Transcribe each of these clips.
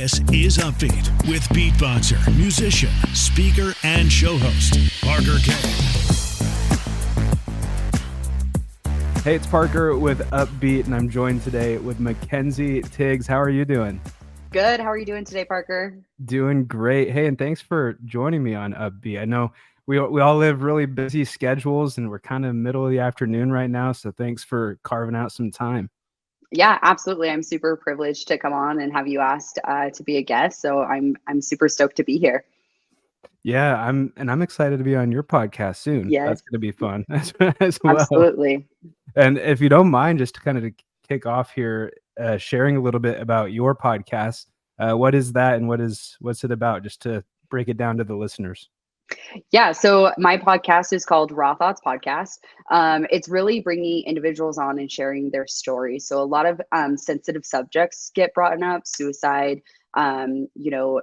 This is Upbeat with beatboxer, musician, speaker, and show host, Parker Kane. Hey, it's Parker with Upbeat, and I'm joined today with MaKenzie Tiegs. How are you doing? Good. How are you doing today, Parker? Doing great. Hey, and thanks for joining me on Upbeat. I know we all live really busy schedules, and we're kind of middle of the afternoon right now, so thanks for carving out some time. Yeah, absolutely. I'm super privileged to come on and have you asked to be a guest. So I'm super stoked to be here. Yeah, I'm excited to be on your podcast soon. Yes, That's going to be fun as well. absolutely. And if you don't mind, just to kind of kick off here, sharing a little bit about your podcast. What is that, and what's it about? Just to break it down to the listeners. Yeah. So my podcast is called Raw Thoughts Podcast. It's really bringing individuals on and sharing their stories. So a lot of sensitive subjects get brought up: suicide,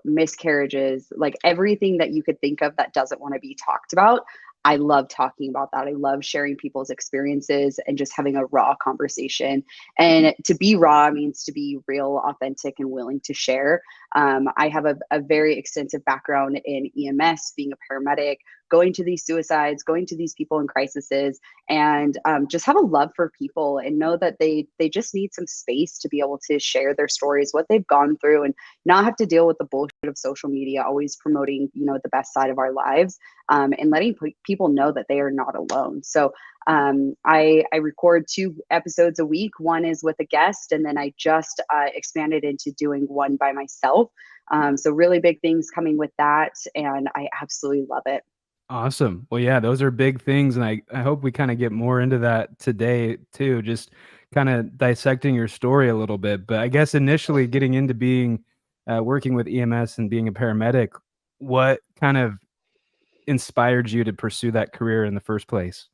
miscarriages, like everything that you could think of that doesn't want to be talked about. I love talking about that. I love sharing people's experiences and just having a raw conversation. And to be raw means to be real, authentic, and willing to share. I have a very extensive background in EMS, being a paramedic, going to these suicides, going to these people in crises, and just have a love for people and know that they just need some space to be able to share their stories, what they've gone through, and not have to deal with the bullshit of social media, always promoting, the best side of our lives, and letting people know that they are not alone. So I record 2 episodes a week. One is with a guest, and then I just expanded into doing one by myself. So really big things coming with that, and I absolutely love it. Awesome. Well, yeah, those are big things, and I hope we kind of get more into that today too, just kind of dissecting your story a little bit. But I guess initially getting into being working with EMS and being a paramedic, what kind of inspired you to pursue that career in the first place?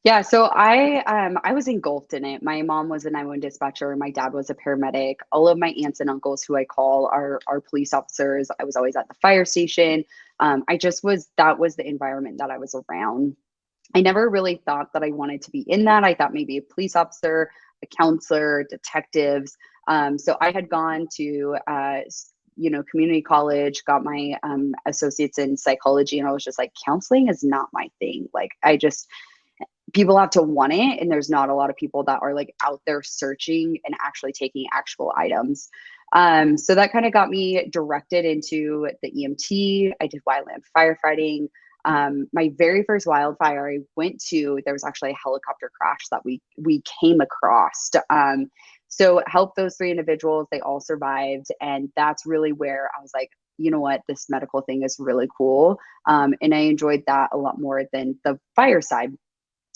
Yeah, so I was engulfed in it. My mom was a 911 dispatcher. My dad was a paramedic. All of my aunts and uncles, who I call, are police officers. I was always at the fire station. That was the environment that I was around. I never really thought that I wanted to be in that. I thought maybe a police officer, a counselor, detectives. So I had gone to community college, got my associates in psychology, and I was just like, counseling is not my thing. Like, people have to want it, and there's not a lot of people that are like out there searching and actually taking actual items. So that kind of got me directed into the EMT. I did wildland firefighting. My very first wildfire I went to, there was actually a helicopter crash that we came across. So helped those 3 individuals. They all survived, and that's really where I was like, you know what, this medical thing is really cool. And I enjoyed that a lot more than the fire side.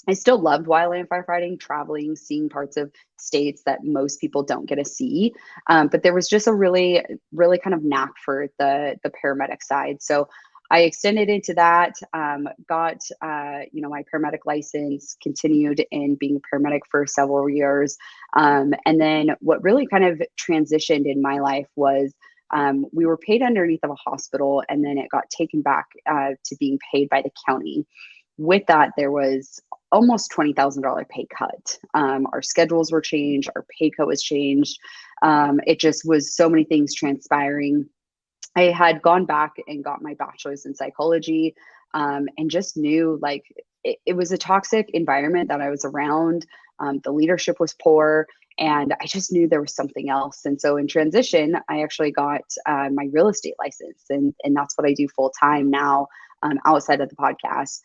I still loved wildland firefighting, traveling, seeing parts of states that most people don't get to see. But there was just a really, really kind of knack for the paramedic side. So I extended into that, got my paramedic license, continued in being a paramedic for several years. And then what really kind of transitioned in my life was we were paid underneath of a hospital, and then it got taken back to being paid by the county. With that, there was almost $20,000 pay cut. Our schedules were changed. Our pay cut was changed. It just was so many things transpiring. I had gone back and got my bachelor's in psychology, and just knew like it was a toxic environment that I was around. The leadership was poor, and I just knew there was something else. And so in transition, I actually got my real estate license, and that's what I do full time now, outside of the podcast.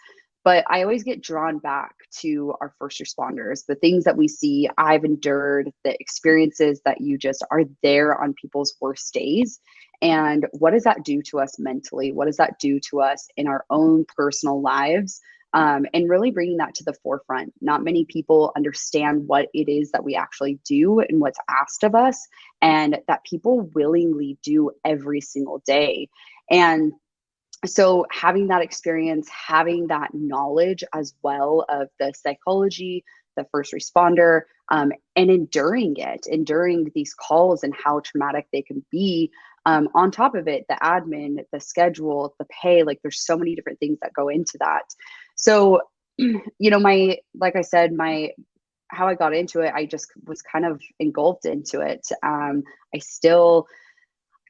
But I always get drawn back to our first responders, the things that we see, I've endured, the experiences that you just are there on people's worst days. And what does that do to us mentally? What does that do to us in our own personal lives? And really bringing that to the forefront. Not many people understand what it is that we actually do and what's asked of us, and that people willingly do every single day. And so having that experience, having that knowledge as well of the psychology, the first responder, and enduring these calls and how traumatic they can be. On top of it, the admin, the schedule, the pay, like there's so many different things that go into that. So, like I said, how I got into it, I just was kind of engulfed into it.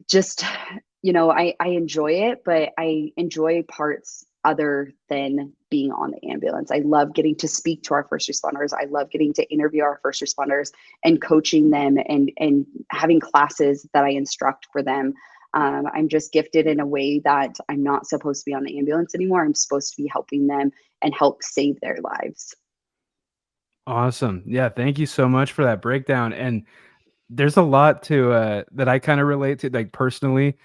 just, I enjoy it, but I enjoy parts other than being on the ambulance. I love getting to speak to our first responders. I love getting to interview our first responders and coaching them and having classes that I instruct for them. I'm just gifted in a way that I'm not supposed to be on the ambulance anymore. I'm supposed to be helping them and help save their lives. Awesome. Yeah, thank you so much for that breakdown. And there's a lot to that I kind of relate to, like personally,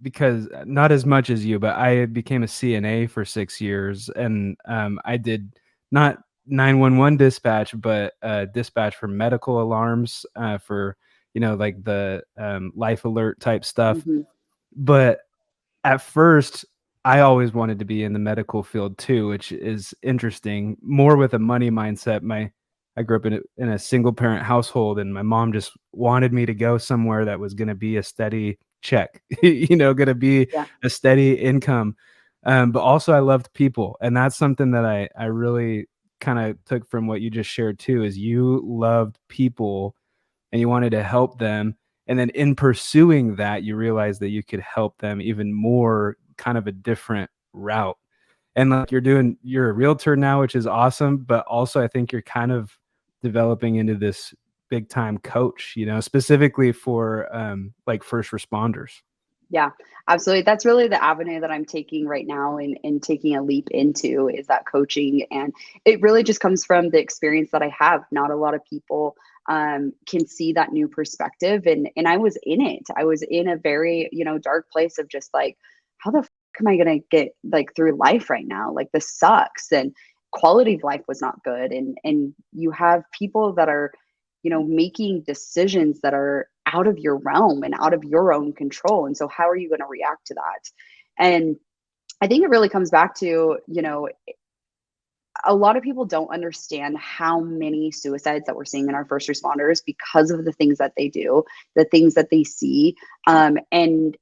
because not as much as you, but I became a CNA for 6 years, and I did not 911 dispatch, but dispatch for medical alarms, for like the life alert type stuff. Hmm. But at first, I always wanted to be in the medical field too, which is interesting. More with a money mindset. I grew up in a single parent household, and my mom just wanted me to go somewhere that was going to be a steady check, going to be Yeah. a steady income. But also, I loved people, and that's something that I really kind of took from what you just shared too. Is you loved people and you wanted to help them. And then in pursuing that, you realized that you could help them even more, kind of a different route. And like you're a realtor now, which is awesome. But also, I think you're kind of developing into this big time coach, specifically for like first responders. Yeah, absolutely. That's really the avenue that I'm taking right now and taking a leap into is that coaching. And it really just comes from the experience that I have. Not a lot of people can see that new perspective. And I was in it. I was in a very, dark place of just like, how the am I going to get like through life right now? Like this sucks. And quality of life was not good. And you have people that are, making decisions that are out of your realm and out of your own control. And so how are you going to react to that? And I think it really comes back to, a lot of people don't understand how many suicides that we're seeing in our first responders because of the things that they do, the things that they see. And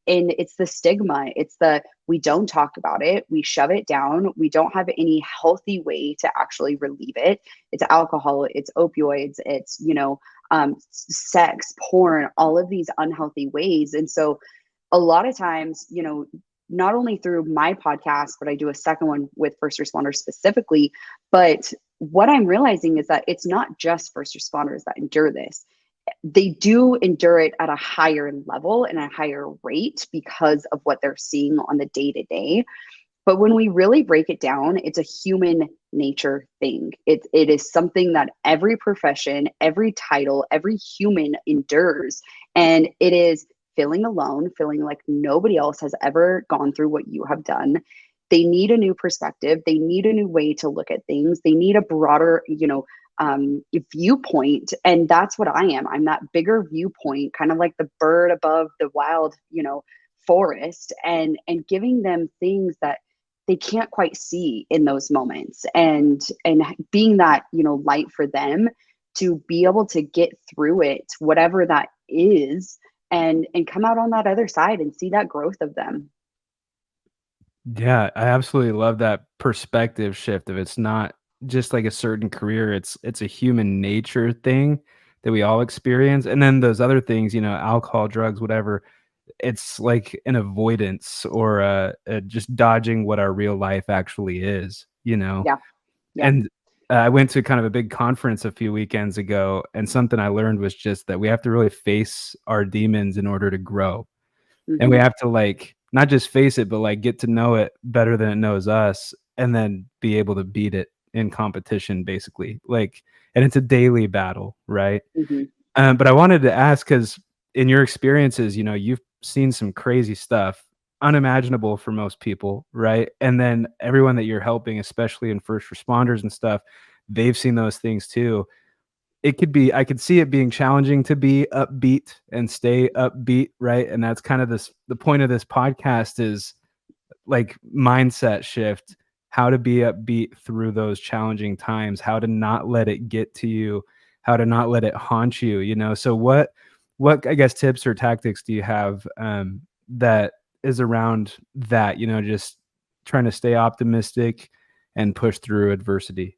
it's the stigma. It's we don't talk about it. We shove it down. We don't have any healthy way to actually relieve it. It's alcohol, it's opioids, it's, sex, porn, all of these unhealthy ways. And so a lot of times, not only through my podcast, but I do a second one with first responders specifically. But what I'm realizing is that it's not just first responders that endure this. They do endure it at a higher level and a higher rate because of what they're seeing on the day to day. But when we really break it down, it's a human nature thing. It is something that every profession, every title, every human endures. And it is feeling alone, feeling like nobody else has ever gone through what you have done. They need a new perspective. They need a new way to look at things. They need a broader, viewpoint. And that's what I am. I'm that bigger viewpoint, kind of like the bird above the wild, forest, and giving them things that they can't quite see in those moments, and being that, light for them to be able to get through it, whatever that is, and come out on that other side and see that growth of them. Yeah, I absolutely love that perspective shift of it's not just like a certain career, it's a human nature thing that we all experience. And then those other things, alcohol, drugs, whatever, it's like an avoidance or just dodging what our real life actually is, Yeah. Yeah. And I went to kind of a big conference a few weekends ago, and something I learned was just that we have to really face our demons in order to grow. And we Mm-hmm. have to like not just face it, but like get to know it better than it knows us, and then be able to beat it in competition, basically. Like, and it's a daily battle, right? Mm-hmm. But I wanted to ask, because in your experiences, you've seen some crazy stuff, unimaginable for most people, right? And then everyone that you're helping, especially in first responders and stuff, they've seen those things too. I could see it being challenging to be upbeat and stay upbeat, right? And that's kind of the point of this podcast is like mindset shift, how to be upbeat through those challenging times, how to not let it get to you, how to not let it haunt you, So what I guess tips or tactics do you have that is around that, just trying to stay optimistic and push through adversity?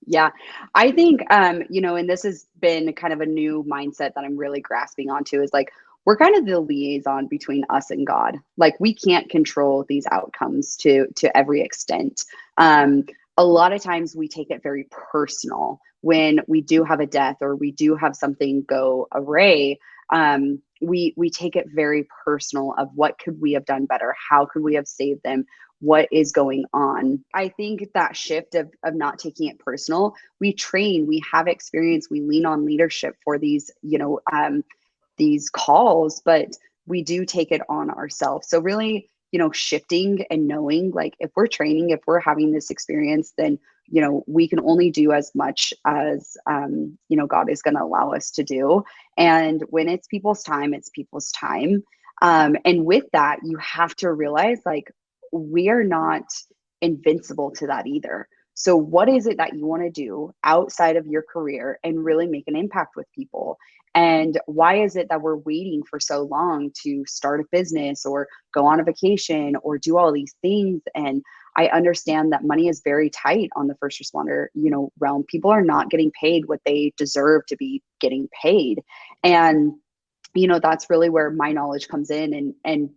Yeah, I think, and this has been kind of a new mindset that I'm really grasping onto is like, we're kind of the liaison between us and God. Like, we can't control these outcomes to every extent. A lot of times we take it very personal when we do have a death or we do have something go awry. We take it very personal of what could we have done better? How could we have saved them? What is going on? I think that shift of not taking it personal, we train, we have experience, we lean on leadership for these, these calls, but we do take it on ourselves. So really, shifting and knowing, like, if we're training, if we're having this experience, then, we can only do as much as, God is going to allow us to do. And when it's people's time, it's people's time. And with that, you have to realize, like, we are not invincible to that either. So what is it that you want to do outside of your career and really make an impact with people? And why is it that we're waiting for so long to start a business or go on a vacation or do all these things? And I understand that money is very tight on the first responder, realm. People are not getting paid what they deserve to be getting paid. And, that's really where my knowledge comes in, and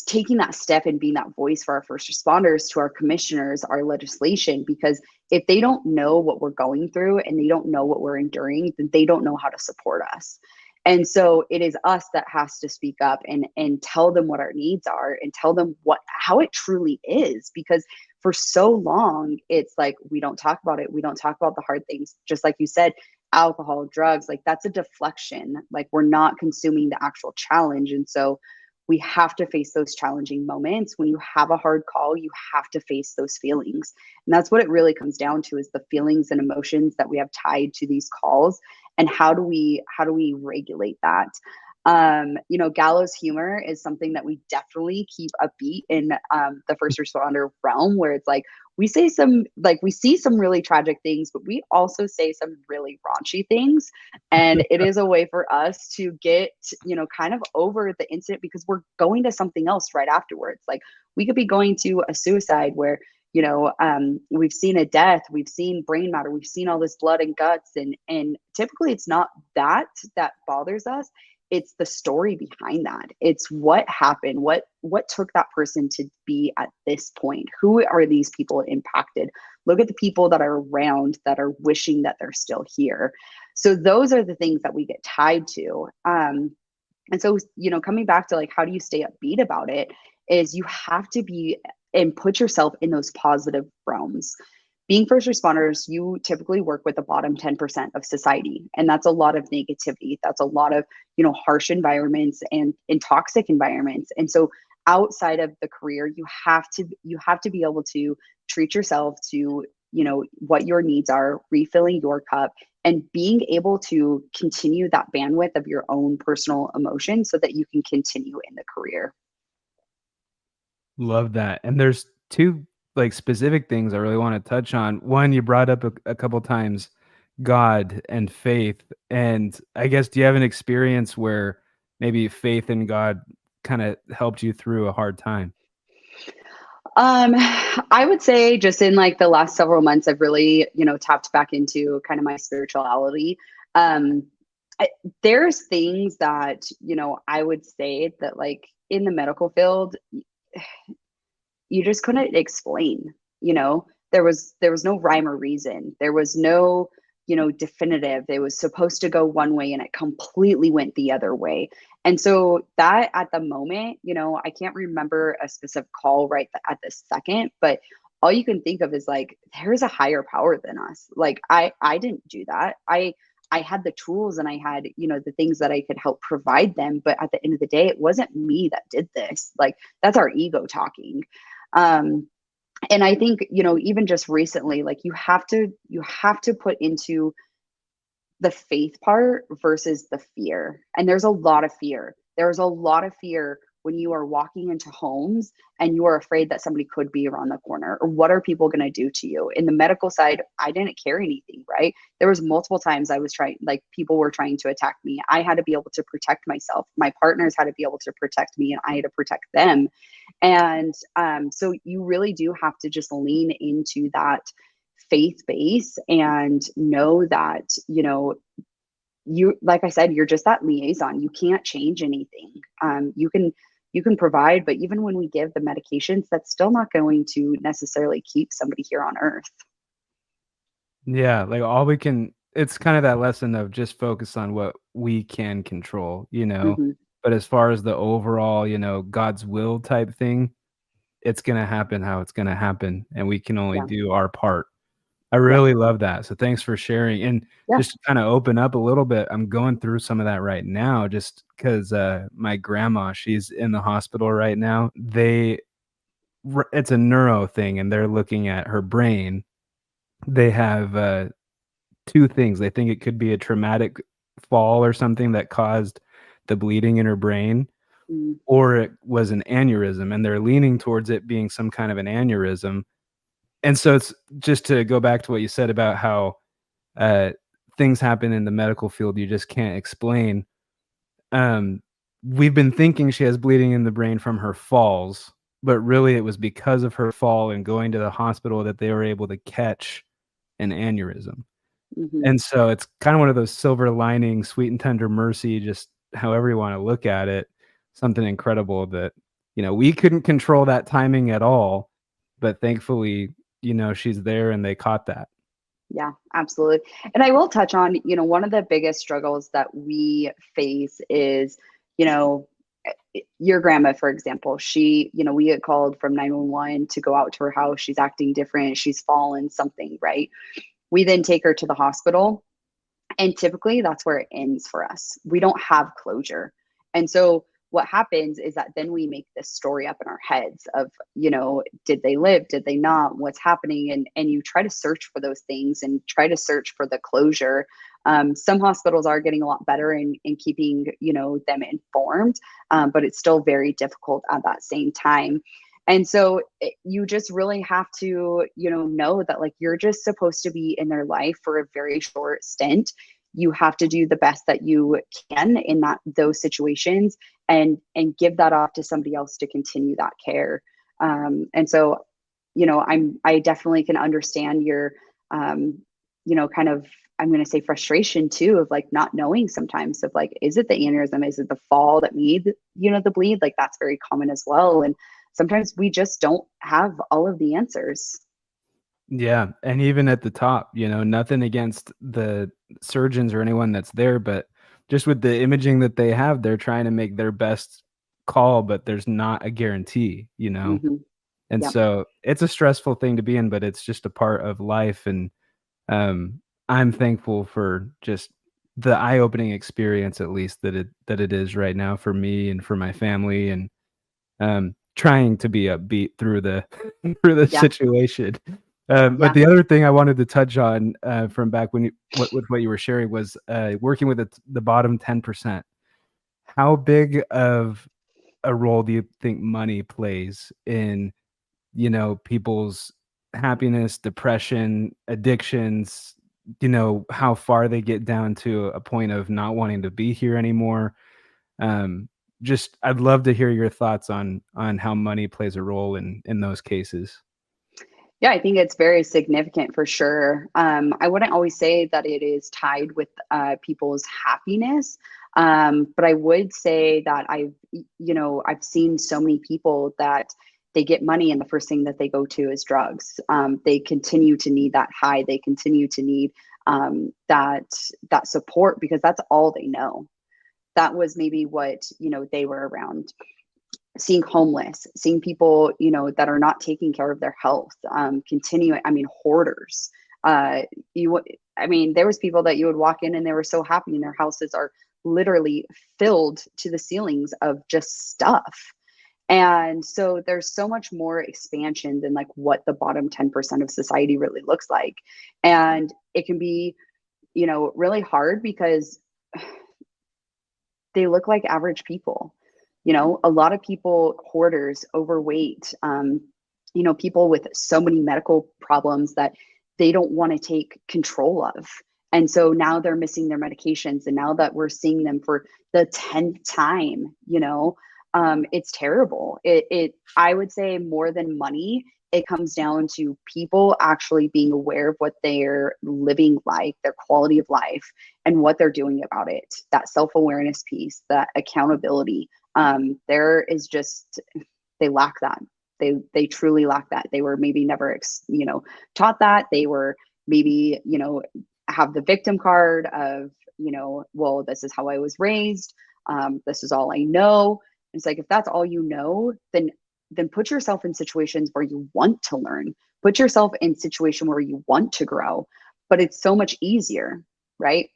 taking that step and being that voice for our first responders, to our commissioners, our legislation, because if they don't know what we're going through and they don't know what we're enduring, then they don't know how to support us. And so it is us that has to speak up and tell them what our needs are and tell them how it truly is. Because for so long, it's like, we don't talk about it. We don't talk about the hard things. Just like you said, alcohol, drugs, like, that's a deflection. Like, we're not consuming the actual challenge. And so we have to face those challenging moments. When you have a hard call, you have to face those feelings. And that's what it really comes down to, is the feelings and emotions that we have tied to these calls. And how do we regulate that? Gallows humor is something that we definitely keep upbeat in the first responder realm, where it's like, we see some really tragic things, but we also say some really raunchy things. And it is a way for us to get, kind of over the incident, because we're going to something else right afterwards. Like, we could be going to a suicide where, we've seen a death, we've seen brain matter, we've seen all this blood and guts. And typically it's not that bothers us. It's the story behind that. It's what happened, what took that person to be at this point. Who are these people impacted? Look at the people that are around that are wishing that they're still here. So those are the things that we get tied to. And so, coming back to, like, how do you stay upbeat about it, is you have to be and put yourself in those positive realms. Being first responders, you typically work with the bottom 10% of society. And that's a lot of negativity. That's a lot of, harsh environments and toxic environments. And so outside of the career, you have to be able to treat yourself to, what your needs are, refilling your cup, and being able to continue that bandwidth of your own personal emotions so that you can continue in the career. Love that. And there's two, like, specific things I really want to touch on. One, you brought up a couple times, God and faith. And I guess, do you have an experience where maybe faith in God kind of helped you through a hard time? I would say just in, like, the last several months, I've really, tapped back into kind of my spirituality. Um, there's things that, I would say that, like, in the medical field, you just couldn't explain. There was no rhyme or reason. There was no, definitive. It was supposed to go one way and it completely went the other way. And so that, at the moment, I can't remember a specific call right at this second, but all you can think of is, like, there's a higher power than us. Like, I didn't do that. I had the tools and I had, the things that I could help provide them. But at the end of the day, it wasn't me that did this. Like, that's our ego talking. And I think, even just recently, like, you have to put into the faith part versus the fear. And there's a lot of fear. There's a lot of fear when you are walking into homes and you are afraid that somebody could be around the corner, or what are people going to do to you? In the medical side, I didn't carry anything, right? There was multiple times I was trying, like, people were trying to attack me. I had to be able to protect myself. My partners had to be able to protect me, and I had to protect them. And so you really do have to just lean into that faith base and know that, you, like I said, you're just that liaison. You can't change anything. You can provide, but even when we give the medications, that's still not going to necessarily keep somebody here on earth. Yeah, like all we can it's kind of that lesson of just focus on what we can control, you know? Hmm. But as far as the overall, you know, God's will type thing, it's gonna happen how it's gonna happen, and we can only Yeah. do our part. I Yeah. really love that, so thanks for sharing, and Yeah. just to kinda open up a little bit, I'm going through some of that right now just 'cause, my grandma, she's in the hospital right now. It's a neuro thing, and they're looking at her brain. They have, 2 things. They think it could be a traumatic fall or something that caused the bleeding in her brain, Mm. or it was an aneurysm, and they're leaning towards it being some kind of an aneurysm. And so it's just to go back to what you said about how, uh, things happen in the medical field you just can't explain. Um, we've been thinking she has bleeding in the brain from her falls, but really it was because of her fall and going to the hospital that they were able to catch an aneurysm. Hmm. And so it's kinda one of those silver lining, sweet and tender mercy, just however you wanna look at it, something incredible that, you know, we couldn't control that timing at all, but thankfully, you know, she's there and they caught that. Yeah, absolutely. And I will touch on, one of the biggest struggles that we face is, you know, your grandma, for example, we get called from 911 to go out to her house. She's acting different. She's fallen something, right? We then take her to the hospital. And typically that's where it ends for us. We don't have closure. And so what happens is that then we make this story up in our heads of, did they live? Did they not? What's happening? And you try to search for those things and try to search for the closure. Some hospitals are getting a lot better in keeping, them informed, but it's still very difficult at that same time. And so you just really have to, know that like you're just supposed to be in their life for a very short stint. You have to do the best that you can in those situations and give that off to somebody else to continue that care. And so, I definitely can understand your, kind of, I'm going to say frustration too, of like not knowing sometimes of like, is it the aneurysm? Is it the fall that made, the bleed? Like that's very common as well. And sometimes we just don't have all of the answers. Yeah, and even at the top, you know, nothing against the surgeons or anyone that's there, but just with the imaging that they have, they're trying to make their best call, but there's not a guarantee, you know? Hmm. And Yeah. so it's a stressful thing to be in, but it's just a part of life, and, I'm thankful for just the eye-opening experience, at least, that it is right now for me and for my family, and, trying to be upbeat through the through the Yeah. situation. But Yeah. the other thing I wanted to touch on, from back when you with what you were sharing was, working with the bottom 10%. How big of a role do you think money plays in, you know, people's happiness, depression, addictions, you know, how far they get down to a point of not wanting to be here anymore? Um, just I'd love to hear your thoughts on how money plays a role in those cases. Yeah, I think it's very significant for sure. I wouldn't always say that it is tied with people's happiness, but I would say that I've seen so many people that they get money and the first thing that they go to is drugs. They continue to need that high. They continue to need that support because that's all they know. That was maybe what they were around. Seeing homeless, seeing people, that are not taking care of their health, continuing, I mean, hoarders. There was people that you would walk in and they were so happy and their houses are literally filled to the ceilings of just stuff. And so there's so much more expansion than like what the bottom 10% of society really looks like. And it can be, really hard because they look like average people. A lot of people, hoarders, overweight, people with so many medical problems that they don't want to take control of. And so now they're missing their medications. And now that we're seeing them for the 10th time, it's terrible. I would say more than money, it comes down to people actually being aware of what they're living like, their quality of life, and what they're doing about it. That self-awareness piece, that accountability. There is just, they lack that. They truly lack that. They were maybe never, taught that. They were maybe, have the victim card of, well, this is how I was raised. This is all I know. It's like, if that's all you know, then put yourself in situations where you want to learn, put yourself in situation where you want to grow. But it's so much easier, right?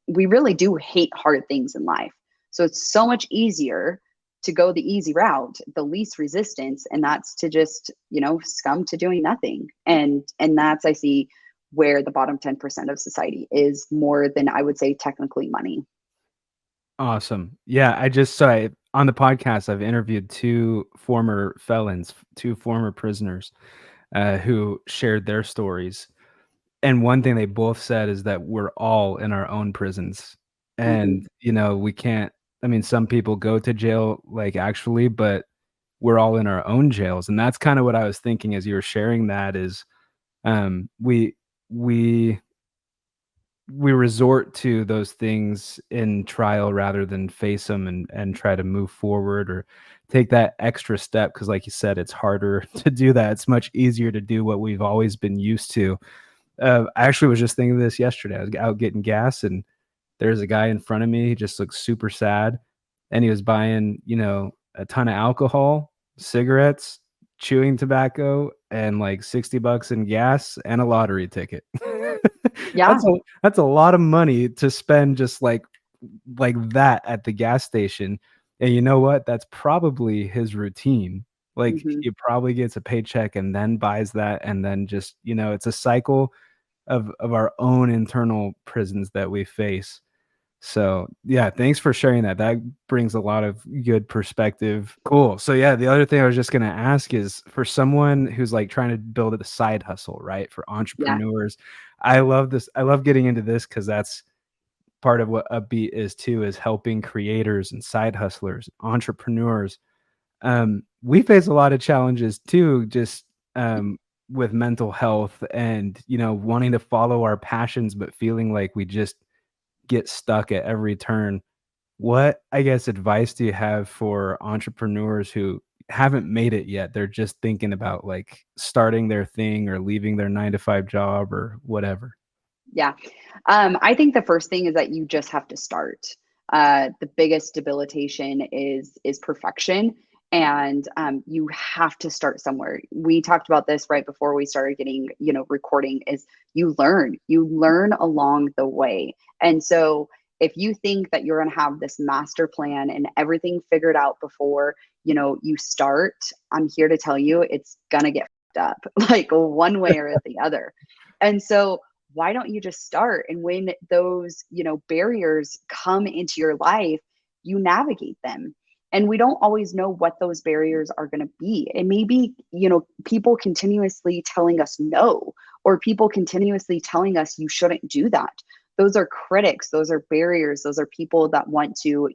We really do hate hard things in life. So it's so much easier to go the easy route, the least resistance. And that's to just, scum to doing nothing. And that's, I see, where the bottom 10% of society is, more than, I would say, technically money. Awesome. Yeah, on the podcast, I've interviewed two former felons, two former prisoners, who shared their stories. And one thing they both said is that we're all in our own prisons. And, we can't, some people go to jail, like, actually, but we're all in our own jails. And that's kind of what I was thinking as you were sharing that is, we resort to those things in trial rather than face them and try to move forward or take that extra step. Cause like you said, it's harder to do that. It's much easier to do what we've always been used to. I actually was just thinking of this yesterday. I was out getting gas and there's a guy in front of me. He just looked super sad. And he was buying, a ton of alcohol, cigarettes, chewing tobacco, and like $60 in gas and a lottery ticket. Yeah. That's a lot of money to spend just like that at the gas station. And you know what? That's probably his routine. Like he probably gets a paycheck and then buys that, and then just, it's a cycle of our own internal prisons that we face. So yeah, thanks for sharing that. That brings a lot of good perspective. Cool. So yeah, the other thing I was just going to ask is, for someone who's like trying to build a side hustle, right? For entrepreneurs, I love this. I love getting into this because that's part of what Upbeat is too, is helping creators and side hustlers, entrepreneurs. We face a lot of challenges too, just with mental health and, wanting to follow our passions, but feeling like we just get stuck at every turn. What, I guess, advice do you have for entrepreneurs who haven't made it yet? They're just thinking about like starting their thing or leaving their 9-to-5 job or whatever. Yeah. I think the first thing is that you just have to start. The biggest debilitation is perfection. And you have to start somewhere. We talked about this right before we started getting, recording, is you learn along the way. And so if you think that you're going to have this master plan and everything figured out before, you start, I'm here to tell you, it's going to get up like one way or the other. And so why don't you just start? And when those, barriers come into your life, you navigate them. And we don't always know what those barriers are going to be. It may be, people continuously telling us no, or people continuously telling us you shouldn't do that. Those are critics. Those are barriers. Those are people that want to,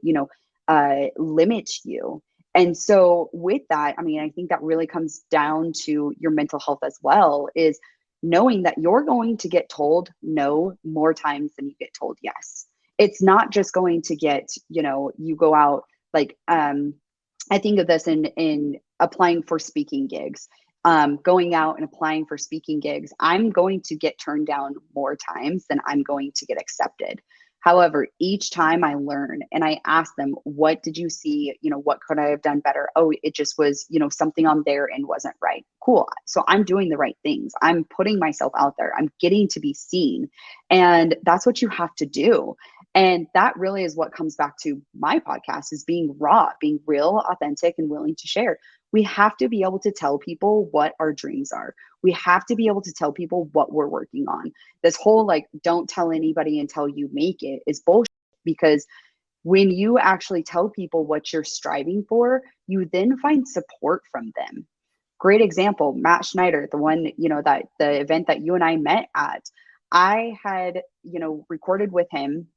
limit you. And so with that, I think that really comes down to your mental health as well, is knowing that you're going to get told no more times than you get told yes. It's not just going to get, you go out, like, I think of this in applying for speaking gigs, going out and applying for speaking gigs. I'm going to get turned down more times than I'm going to get accepted. However, each time I learn and I ask them, what did you see? What could I have done better? Oh, it just was, something on their end wasn't right. Cool. So I'm doing the right things. I'm putting myself out there. I'm getting to be seen. And that's what you have to do. And that really is what comes back to my podcast, is being raw, being real, authentic, and willing to share. We have to be able to tell people what our dreams are. We have to be able to tell people what we're working on. This whole like, don't tell anybody until you make it is bullshit, because when you actually tell people what you're striving for, you then find support from them. Great example, Matt Schneider, the one, that the event that you and I met at, I had, recorded with him.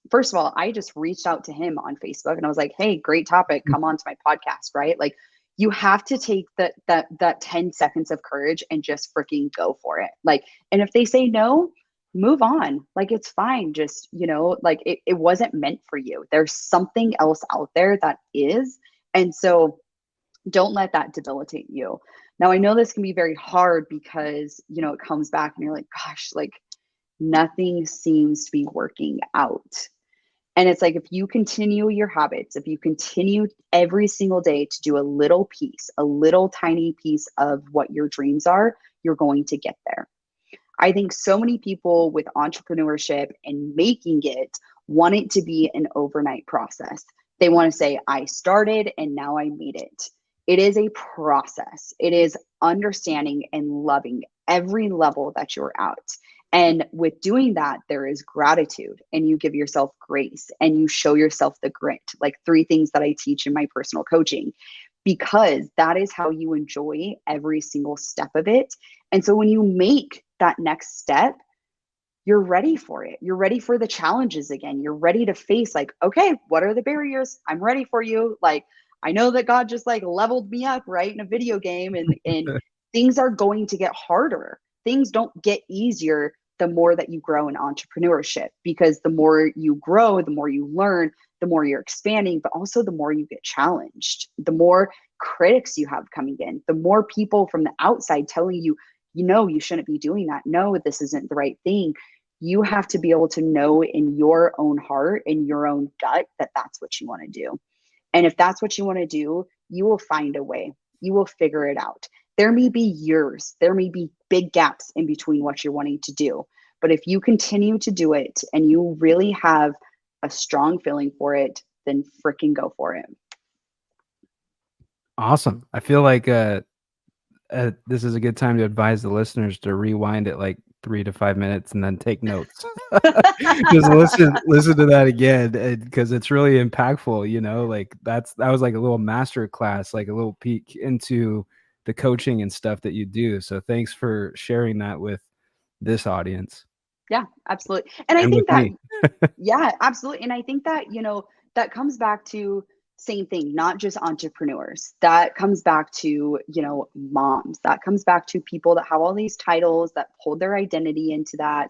First of all, I just reached out to him on Facebook and I was like, hey, great topic. Come on to my podcast, right? Like, You have to take that 10 seconds of courage and just freaking go for it. Like, and if they say no, move on. Like, it's fine. Just, like it wasn't meant for you. There's something else out there that is. And so don't let that debilitate you. Now, I know this can be very hard because, it comes back and you're like, gosh, like nothing seems to be working out. And it's like, if you continue your habits, if you continue every single day to do a little piece, a little tiny piece of what your dreams are, you're going to get there. I think so many people with entrepreneurship and making it want it to be an overnight process. They want to say, I started and now I made it. It is a process. It is understanding and loving every level that you're at. And with doing that, there is gratitude, and you give yourself grace and you show yourself the grit, like 3 things that I teach in my personal coaching, because that is how you enjoy every single step of it. And so when you make that next step, you're ready for it. You're ready for the challenges again. You're ready to face like, okay, what are the barriers? I'm ready for you. Like, I know that God just like leveled me up, right, in a video game, and things are going to get harder. Things don't get easier the more that you grow in entrepreneurship, because the more you grow, the more you learn, the more you're expanding, but also the more you get challenged, the more critics you have coming in, the more people from the outside telling you, you shouldn't be doing that. No, this isn't the right thing. You have to be able to know in your own heart, in your own gut, that that's what you want to do. And if that's what you want to do, you will find a way. You will figure it out. There may be years, there may be big gaps in between what you're wanting to do. But if you continue to do it and you really have a strong feeling for it, then freaking go for it. Awesome. I feel like this is a good time to advise the listeners to rewind it like 3 to 5 minutes and then take notes. Just listen to that again, because it's really impactful. Like that was like a little master class, like a little peek into the coaching and stuff that you do. So thanks for sharing that with this audience. Yeah, absolutely. And I think with that, me. yeah, absolutely. And I think that, that comes back to same thing, not just entrepreneurs. That comes back to, moms. That comes back to people that have all these titles that hold their identity into that.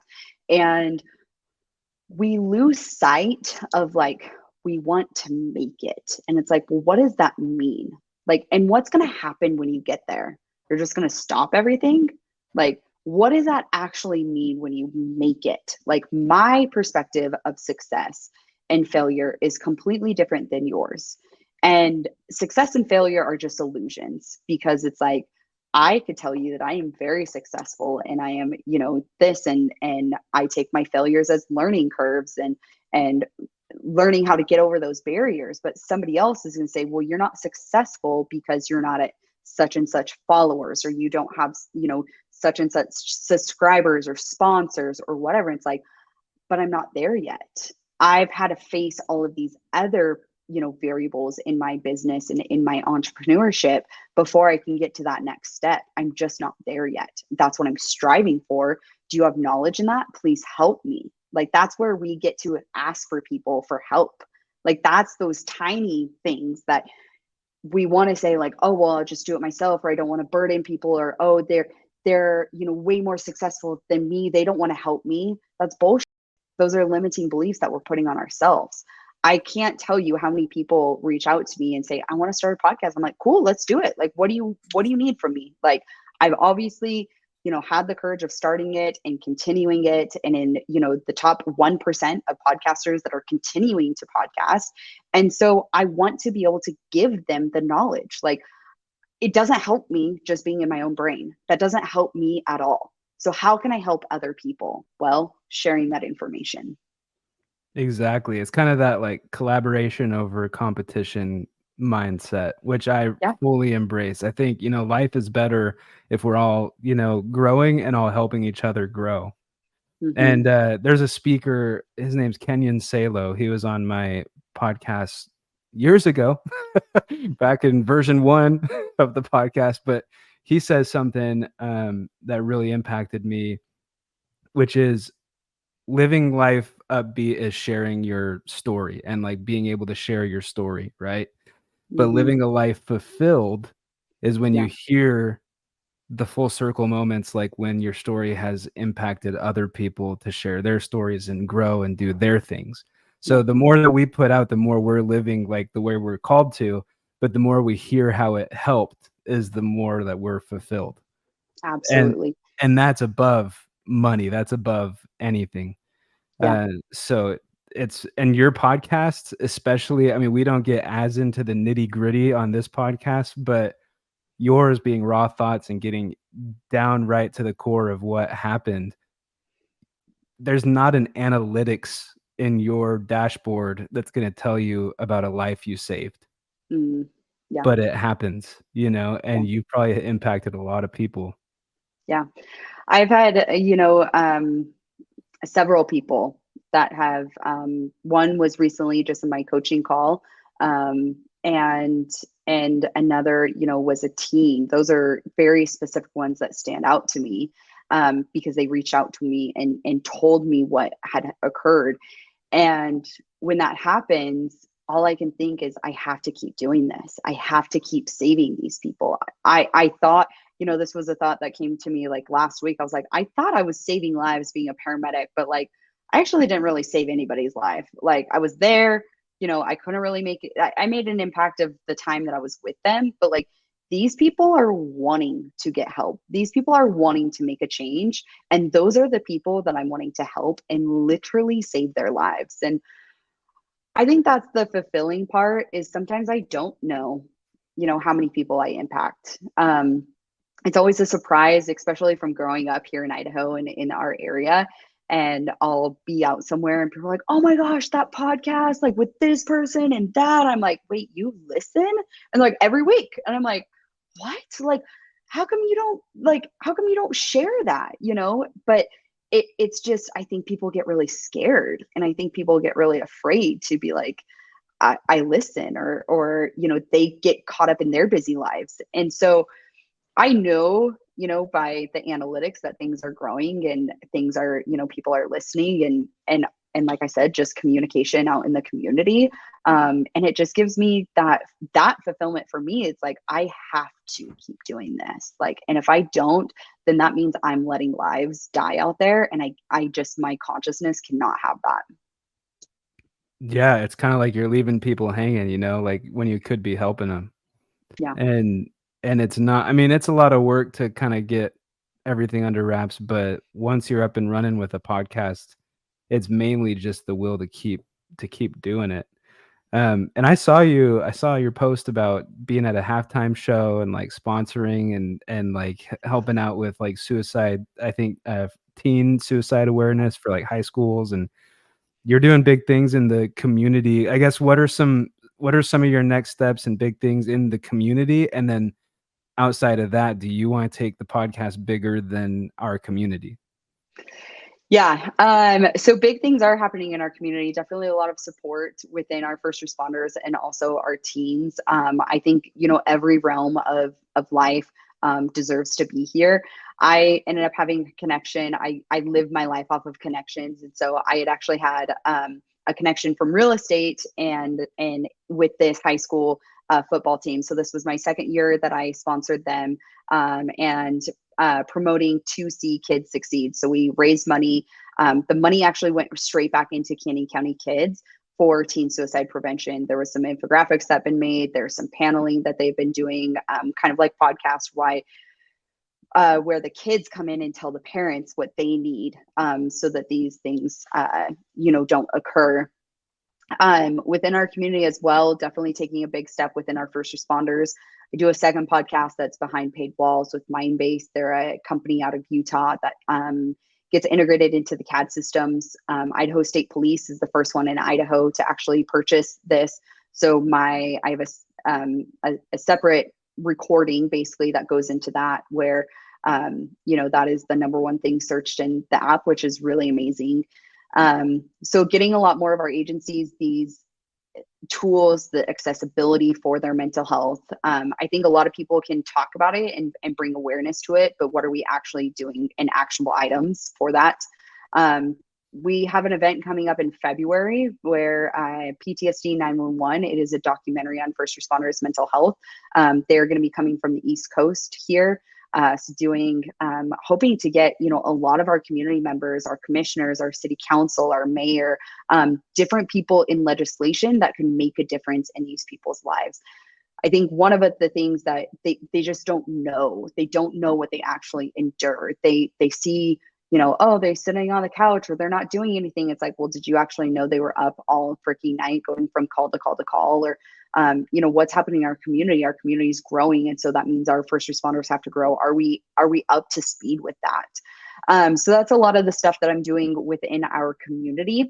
And we lose sight of like, we want to make it. And it's like, well, what does that mean? Like, and what's going to happen when you get there? You're just going to stop everything? Like, what does that actually mean when you make it? Like, my perspective of success and failure is completely different than yours. And success and failure are just illusions, because it's like, I could tell you that I am very successful and I am, this, and I take my failures as learning curves and learning how to get over those barriers. But somebody else is going to say, well, you're not successful because you're not at such and such followers, or you don't have, such and such subscribers or sponsors or whatever. It's like, but I'm not there yet. I've had to face all of these other, variables in my business and in my entrepreneurship before I can get to that next step. I'm just not there yet. That's what I'm striving for. Do you have knowledge in that? Please help me. Like, that's where we get to ask for people for help. Like, that's those tiny things that we want to say, like, oh, well, I'll just do it myself, or I don't want to burden people, or, oh, they're way more successful than me, they don't want to help me. That's bullshit. Those are limiting beliefs that we're putting on ourselves. I can't tell you how many people reach out to me and say, I want to start a podcast. I'm like, cool, let's do it. Like, what do you need from me? Like, I've obviously, had the courage of starting it and continuing it. And in, the top 1% of podcasters that are continuing to podcast. And so I want to be able to give them the knowledge. Like, it doesn't help me just being in my own brain. That doesn't help me at all. So how can I help other people? Well, sharing that information. Exactly. It's kind of that like collaboration over competition mindset, which I fully embrace. I think, life is better if we're all, growing and all helping each other grow. Mm-hmm. And there's a speaker, his name's Kenyon Salo. He was on my podcast years ago, back in version 1 of the podcast. But he says something that really impacted me, which is, living life upbeat is sharing your story and like being able to share your story, right? But living a life fulfilled is when you Yeah. hear the full circle moments, like when your story has impacted other people to share their stories and grow and do their things. So Yeah. the more that we put out, the more we're living like the way we're called to, but the more we hear how it helped is the more that we're fulfilled. And Absolutely. and that's above money. That's above anything. Yeah. So it's and your podcast, especially, I mean, we don't get as into the nitty-gritty on this podcast, but yours being raw thoughts and getting down right to the core of what happened. There's not an analytics in your dashboard that's gonna tell you about a life you saved, Mm, yeah. but it happens, Yeah. and you probably impacted a lot of people. Yeah. I've had, several people that have, one was recently just in my coaching call, um, and another, was a teen. Those are very specific ones that stand out to me, because they reached out to me and told me what had occurred. And when that happens, all I can think is I have to keep doing this. I have to keep saving these people. I thought, this was a thought that came to me like last week. I was like, I thought I was saving lives being a paramedic, but like I actually didn't really save anybody's life. Like I was there, I couldn't really make it. I made an impact of the time that I was with them, but like these people are wanting to get help. These people are wanting to make a change. And those are the people that I'm wanting to help and literally save their lives. And I think that's the fulfilling part is sometimes I don't know, how many people I impact. It's always a surprise, especially from growing up here in Idaho and in our area. And I'll be out somewhere and people are like, oh my gosh, that podcast, like with this person and that. I'm like, wait, you listen? And like every week. And I'm like, what? Like, how come you don't share that? But it's just, I think people get really scared. And I think people get really afraid to be like, I listen or, they get caught up in their busy lives. And so I know, by the analytics that things are growing and things are, people are listening and like I said, just communication out in the community. And it just gives me that fulfillment for me. It's like, I have to keep doing this. Like, and if I don't, then that means I'm letting lives die out there. And I just, my consciousness cannot have that. Yeah, it's kinda like you're leaving people hanging, like when you could be helping them. Yeah. And it's not, I mean, it's a lot of work to kinda get everything under wraps, but once you're up and running with a podcast, it's mainly just the will to keep doing it. And I saw your post about being at a halftime show and, like, sponsoring and, like, helping out with, like, suicide, I think, teen suicide awareness for, like, high schools, and you're doing big things in the community. I guess what are some of your next steps and big things in the community? And then outside of that, do you wanna take the podcast bigger than our community? Yeah. So big things are happening in our community. Definitely a lot of support within our first responders and also our teens. I think, every realm of life deserves to be here. I ended up having a connection. I live my life off of connections. And so I had actually had a connection from real estate and with this high school football team. So this was my second year that I sponsored them. And promoting to see kids succeed. So we raised money. The money actually went straight back into Kane County kids for teen suicide prevention. There was some infographics that have been made. There's some paneling that they've been doing, kind of like podcast where the kids come in and tell the parents what they need, so that these things, don't occur. Within our community as well, definitely taking a big step within our first responders. I do a second podcast that's Behind Paid Walls with Mindbase. They're a company out of Utah that gets integrated into the CAD systems. Idaho State Police is the first one in Idaho to actually purchase this. So I have a separate recording basically that goes into that where, that is the number one thing searched in the app, which is really amazing. So getting a lot more of our agencies, these tools, the accessibility for their mental health. I think a lot of people can talk about it and bring awareness to it, but what are we actually doing in actionable items for that? we have an event coming up in February where PTSD 911, it is a documentary on first responders mental health. They're going to be coming from the East Coast here. So doing, hoping to get, a lot of our community members, our commissioners, our city council, our mayor, different people in legislation that can make a difference in these people's lives. I think one of the things that they just don't know, they don't know what they actually endure. They see, oh, they're sitting on the couch or they're not doing anything. It's like, well, did you actually know they were up all freaking night going from call to call to call? Or, what's happening in our community? Our community is growing. And so that means our first responders have to grow. Are we up to speed with that? So that's a lot of the stuff that I'm doing within our community.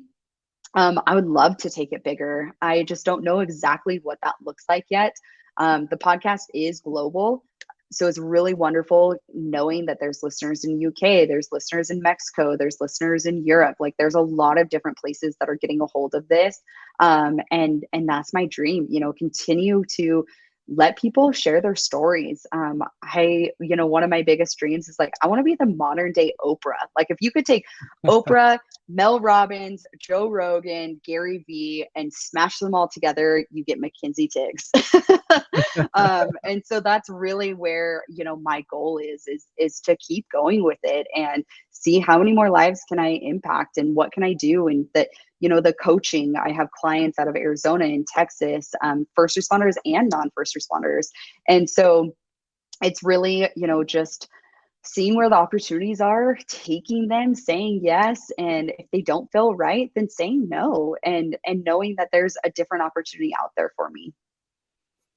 I would love to take it bigger. I just don't know exactly what that looks like yet. The podcast is global. So it's really wonderful knowing that there's listeners in UK, there's listeners in Mexico, there's listeners in Europe. Like there's a lot of different places that are getting a hold of this. And that's my dream, continue to let people share their stories. One of my biggest dreams is like, I want to be the modern day Oprah. Like if you could take Oprah, Mel Robbins, Joe Rogan, Gary Vee, and smash them all together, you get MaKenzie Tiegs. And so that's really where, my goal is to keep going with it and see how many more lives can I impact and what can I do. And that, the coaching, I have clients out of Arizona and Texas, first responders and non-first responders. And so it's really, just seeing where the opportunities are, taking them, saying yes. And if they don't feel right, then saying no, and knowing that there's a different opportunity out there for me.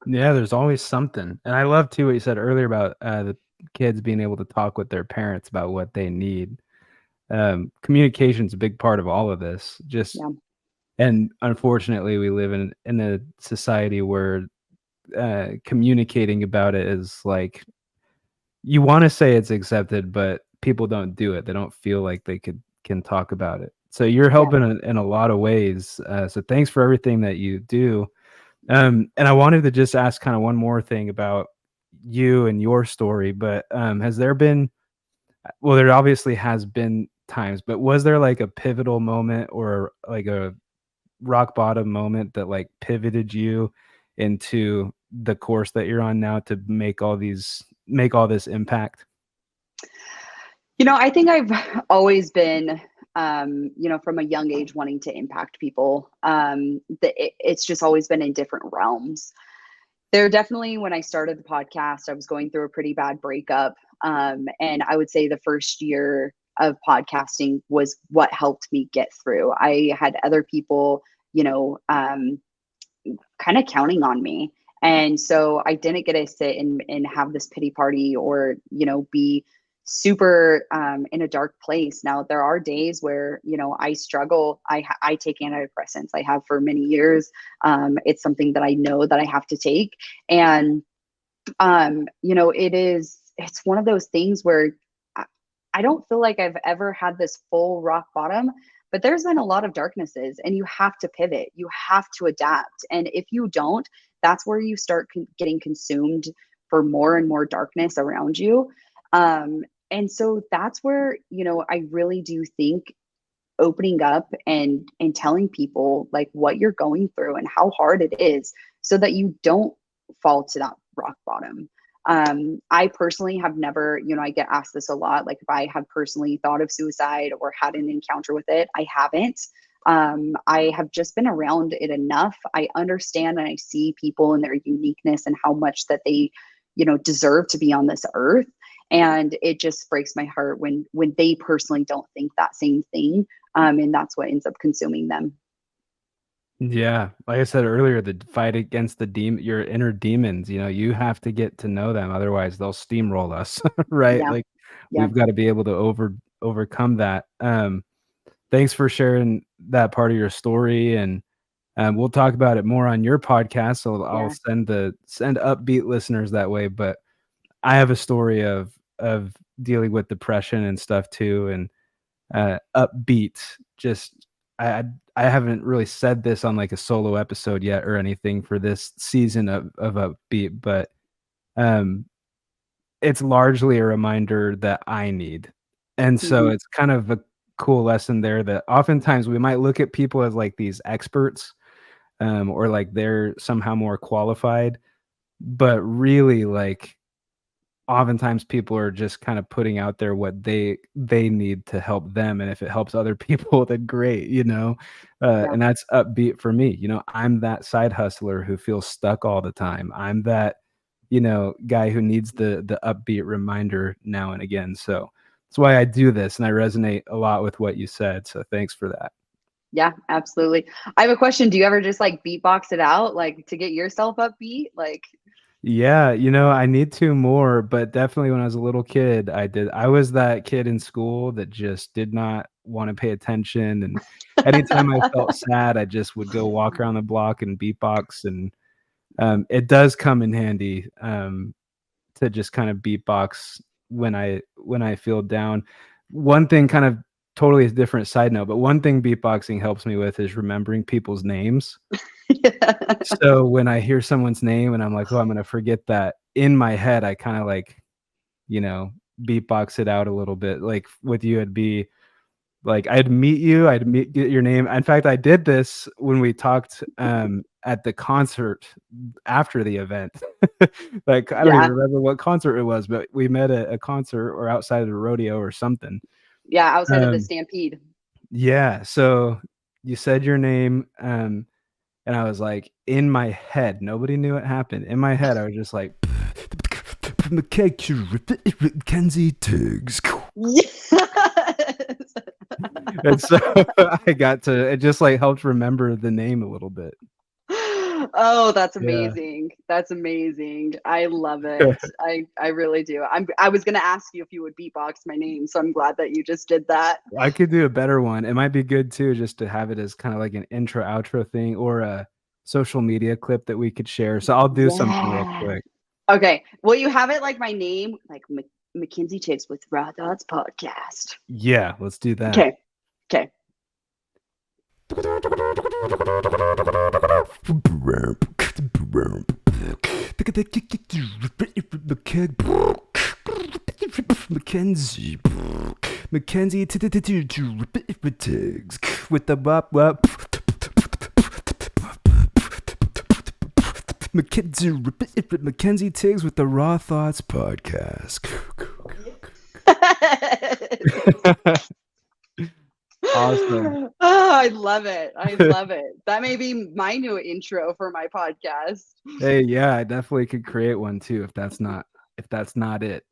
Yeah, there's always something. And I love too what you said earlier about the kids being able to talk with their parents about what they need. Communication is a big part of all of this. And unfortunately, we live in a society where communicating about it is like, you want to say it's accepted, but people don't do it. They don't feel like they can talk about it. So you're helping in a lot of ways. So thanks for everything that you do. And I wanted to just ask kind of one more thing about you and your story, but has there been, well, there obviously has been times, but was there like a pivotal moment or like a rock bottom moment that like pivoted you into the course that you're on now to make all this impact? I think I've always been, from a young age wanting to impact people. It's just always been in different realms. There definitely, when I started the podcast, I was going through a pretty bad breakup. And I would say the first year of podcasting was what helped me get through. I had other people, kind of counting on me. And so I didn't get to sit and have this pity party or, be super in a dark place. Now, there are days where, I struggle. I take antidepressants. I have for many years. It's something that I know that I have to take. And, it's one of those things where I don't feel like I've ever had this full rock bottom, but there's been a lot of darknesses and you have to pivot. You have to adapt. And if you don't, that's where you start getting consumed for more and more darkness around you. And so that's where, I really do think opening up and telling people like what you're going through and how hard it is so that you don't fall to that rock bottom. I personally have never, I get asked this a lot, like if I have personally thought of suicide or had an encounter with it. I haven't. I have just been around it enough. I understand and I see people and their uniqueness and how much that they, deserve to be on this earth. And it just breaks my heart when they personally don't think that same thing. And that's what ends up consuming them. Yeah, like I said earlier, the fight against your inner demons, you have to get to know them, otherwise they'll steamroll us, right? Yeah. Like Yeah. we've got to be able to overcome that. Thanks for sharing that part of your story, and we'll talk about it more on your podcast. So I'll send upbeat listeners that way. But I have a story of dealing with depression and stuff too, and upbeat. Just I haven't really said this on like a solo episode yet or anything for this season of upbeat, but it's largely a reminder that I need. And so it's kind of a cool lesson there that oftentimes we might look at people as like these experts, or like they're somehow more qualified, but really like oftentimes people are just kind of putting out there what they need to help them, and if it helps other people, then great, Yeah. and that's upbeat for me. I'm that side hustler who feels stuck all the time. I'm that guy who needs the upbeat reminder now and again. So that's why I do this, and I resonate a lot with what you said, so thanks for that. Yeah, absolutely. I have a question. Do you ever just like beatbox it out, like to get yourself upbeat? Like, Yeah, I need to more, but definitely when I was a little kid, I did. I was that kid in school that just did not want to pay attention. And anytime I felt sad, I just would go walk around the block and beatbox. And it does come in handy to just kind of beatbox when I feel down. One thing, kind of totally different side note, but one thing beatboxing helps me with is remembering people's names. yeah. So when I hear someone's name and I'm like, oh, I'm gonna forget that, in my head, I kind of like, beatbox it out a little bit. Like with you, it'd be like get your name. In fact, I did this when we talked at the concert after the event. Like I don't even remember what concert it was, but we met at a concert or outside of the rodeo or something. Yeah, outside of the Um, Stampede. yeah. So you said your name, and I was like, in my head, nobody knew it happened. In my head, I was just like, MaKenzie Tiegs. Yes. And so I got to, it just like helped remember the name a little bit. Oh, that's Yeah. amazing. That's amazing. I love it. I really do. I was gonna ask you if you would beatbox my name, so I'm glad that you just did that. I could do a better one. It might be good too, just to have it as kind of like an intro outro thing or a social media clip that we could share. So I'll do something real Yeah. quick. Okay. Will you have it like my name, like MaKenzie Tiegs with Raw Thoughts Podcast? Yeah, let's do that. Okay. Okay. MaKenzie Tiegs with the bop wop. MaKenzie Tiegs with the Raw Thoughts Podcast. Awesome. Oh, I love it. I love it. That may be my new intro for my podcast. Hey, yeah, I definitely could create one too if that's not it.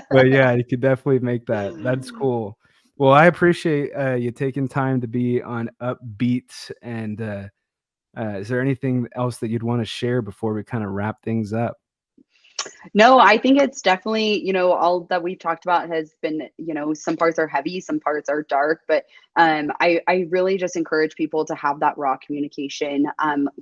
But yeah, you could definitely make that. That's cool. Well, I appreciate you taking time to be on Upbeat. And is there anything else that you'd want to share before we kind of wrap things up? No, I think it's definitely, all that we've talked about has been, some parts are heavy, some parts are dark, but I really just encourage people to have that raw communication.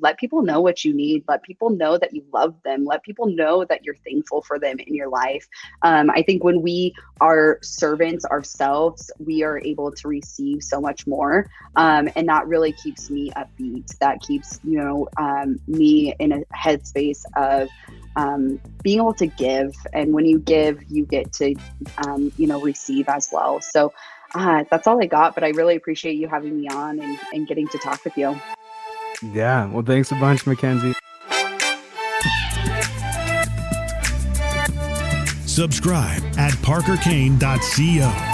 Let people know what you need. Let people know that you love them. Let people know that you're thankful for them in your life. I think when we are servants ourselves, we are able to receive so much more. And that really keeps me upbeat. That keeps, me in a headspace of being able to give. And when you give, you get to, receive as well. So that's all I got, but I really appreciate you having me on and getting to talk with you. Yeah. Well, thanks a bunch, MaKenzie. Subscribe at parkerkane.co.